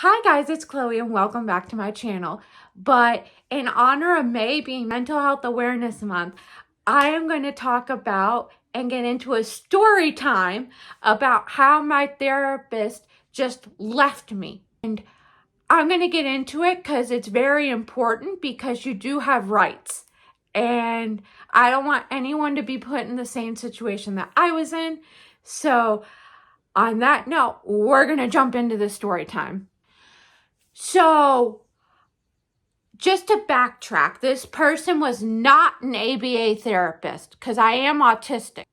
Hi guys, it's Chloe and welcome back to my channel. But in honor of May being Mental Health Awareness Month, I am going to talk about and get into a story time about how my therapist just left me. And I'm going to get into it because it's very important because you do have rights. And I don't want anyone to be put in the same situation that I was in. So on that note, we're going to jump into the story time. So, just to backtrack, this person was not an ABA therapist because I am autistic.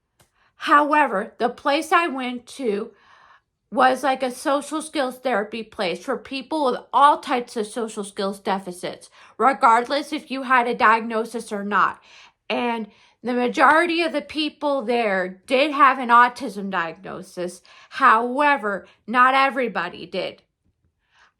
However, the place I went to was like a social skills therapy place for people with all types of social skills deficits, regardless if you had a diagnosis or not. And the majority of the people there did have an autism diagnosis. However, not everybody did.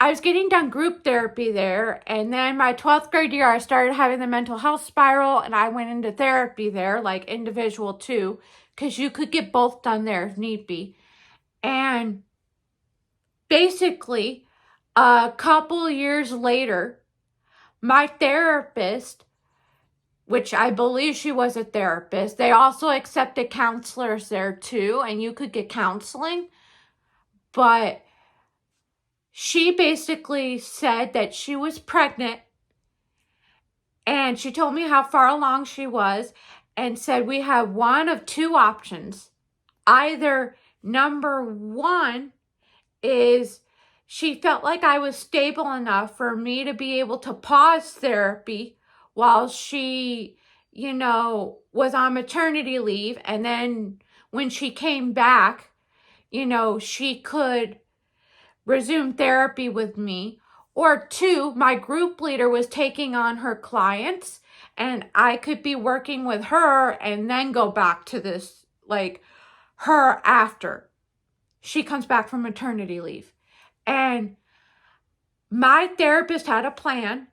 I was getting done group therapy there, and then my 12th grade year, I started having the mental health spiral, and I went into therapy there, like individual too, because you could get both done there if need be. And basically, a couple years later, my therapist, which I believe she was a therapist, they also accepted counselors there too, and you could get counseling, but she basically said that she was pregnant and she told me how far along she was and said we have one of two options. Either number one is she felt like I was stable enough for me to be able to pause therapy while she, was on maternity leave. And then when she came back, she could resume therapy with me. Or two, my group leader was taking on her clients and I could be working with her and then go back to this, like her after she comes back from maternity leave. And my therapist had a plan.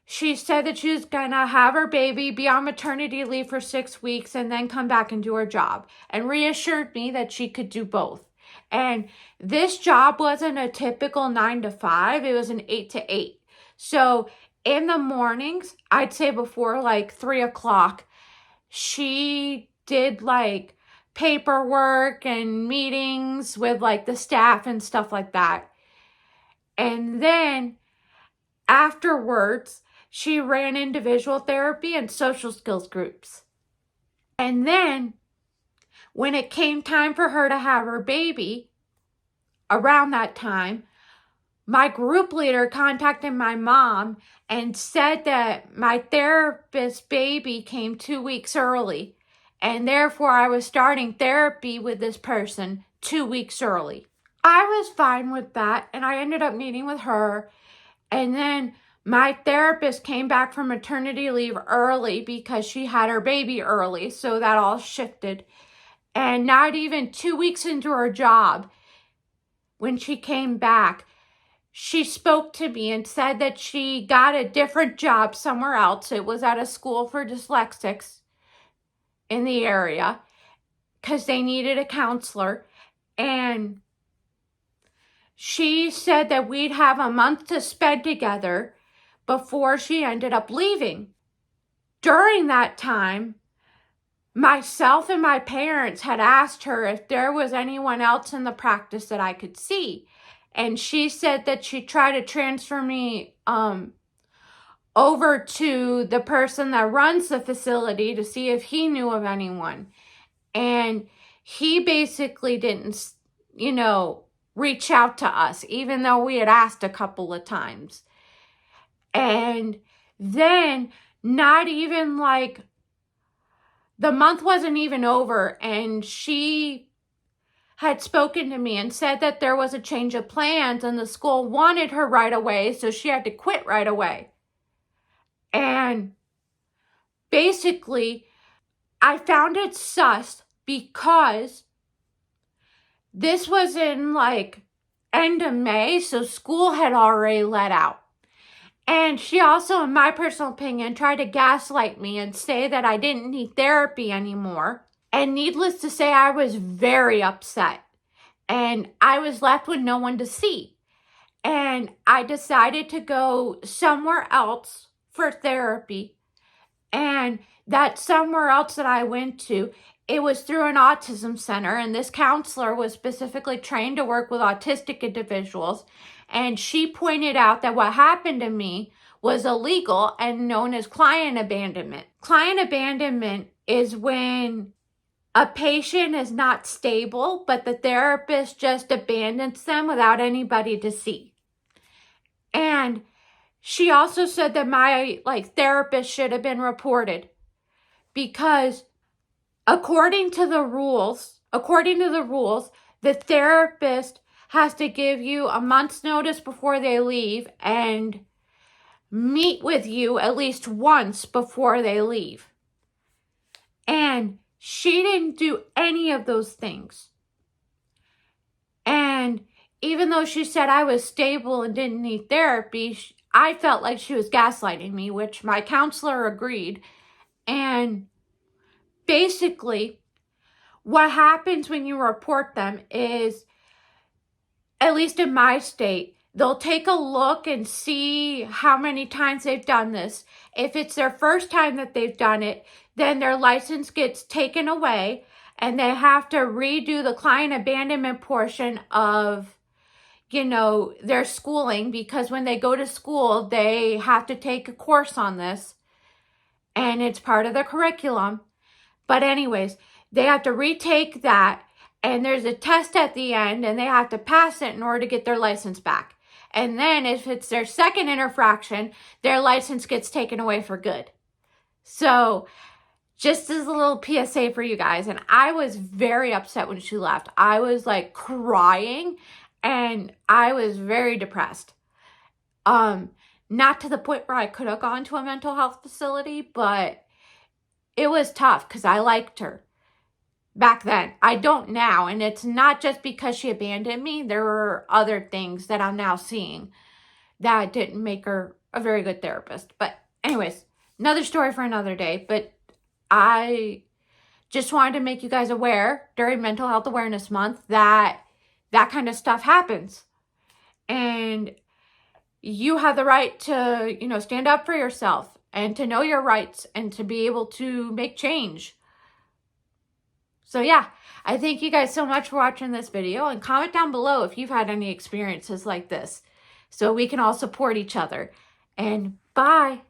She said that she was going to have her baby, be on maternity leave for 6 weeks, and then come back and do her job, and reassured me that she could do both. And this job wasn't a typical 9 to 5. It was an 8 to 8. So in the mornings, I'd say before like 3 o'clock, she did like paperwork and meetings with like the staff and stuff like that. And then afterwards, she ran individual therapy and social skills groups. And then when it came time for her to have her baby, around that time, my group leader contacted my mom and said that my therapist's baby came 2 weeks early. And therefore, I was starting therapy with this person 2 weeks early. I was fine with that. And I ended up meeting with her. And then my therapist came back from maternity leave early because she had her baby early. So that all shifted. And not even 2 weeks into her job, when she came back, she spoke to me and said that she got a different job somewhere else. It was at a school for dyslexics in the area because they needed a counselor. And she said that we'd have a month to spend together before she ended up leaving. During that time, myself and my parents had asked her if there was anyone else in the practice that I could see. And she said that she tried to transfer me over to the person that runs the facility to see if he knew of anyone. And he basically didn't, reach out to us, even though we had asked a couple of times. And then not even like the month wasn't even over, and she had spoken to me and said that there was a change of plans and the school wanted her right away, so she had to quit right away. And basically, I found it sus because this was in like end of May, so school had already let out. And she also, in my personal opinion, tried to gaslight me and say that I didn't need therapy anymore. And needless to say, I was very upset. And I was left with no one to see. And And I decided to go somewhere else for therapy. And that somewhere else that I went to, it was through an autism center. And this counselor was specifically trained to work with autistic individuals. And she pointed out that what happened to me was illegal and known as client abandonment. Client abandonment is when a patient is not stable, but the therapist just abandons them without anybody to see. And she also said that my therapist should have been reported because according to the rules, the therapist has to give you a month's notice before they leave and meet with you at least once before they leave. And she didn't do any of those things. And even though she said I was stable and didn't need therapy, I felt like she was gaslighting me, which my counselor agreed. And basically, what happens when you report them is, at least in my state, they'll take a look and see how many times they've done this. If it's their first time that they've done it, then their license gets taken away and they have to redo the client abandonment portion of, their schooling, because when they go to school, they have to take a course on this and it's part of the curriculum. But anyways, they have to retake that and there's a test at the end and they have to pass it in order to get their license back. And then if it's their second infraction, their license gets taken away for good. So just as a little PSA for you guys. And I was very upset when she left. I was crying and I was very depressed. Not to the point where I could have gone to a mental health facility, but it was tough because I liked her back then. I don't now. And it's not just because she abandoned me. There were other things that I'm now seeing that didn't make her a very good therapist. But anyways, another story for another day. But I just wanted to make you guys aware during Mental Health Awareness Month that that kind of stuff happens. And you have the right to, stand up for yourself and to know your rights and to be able to make change. So yeah, I thank you guys so much for watching this video, and comment down below if you've had any experiences like this so we can all support each other. And bye.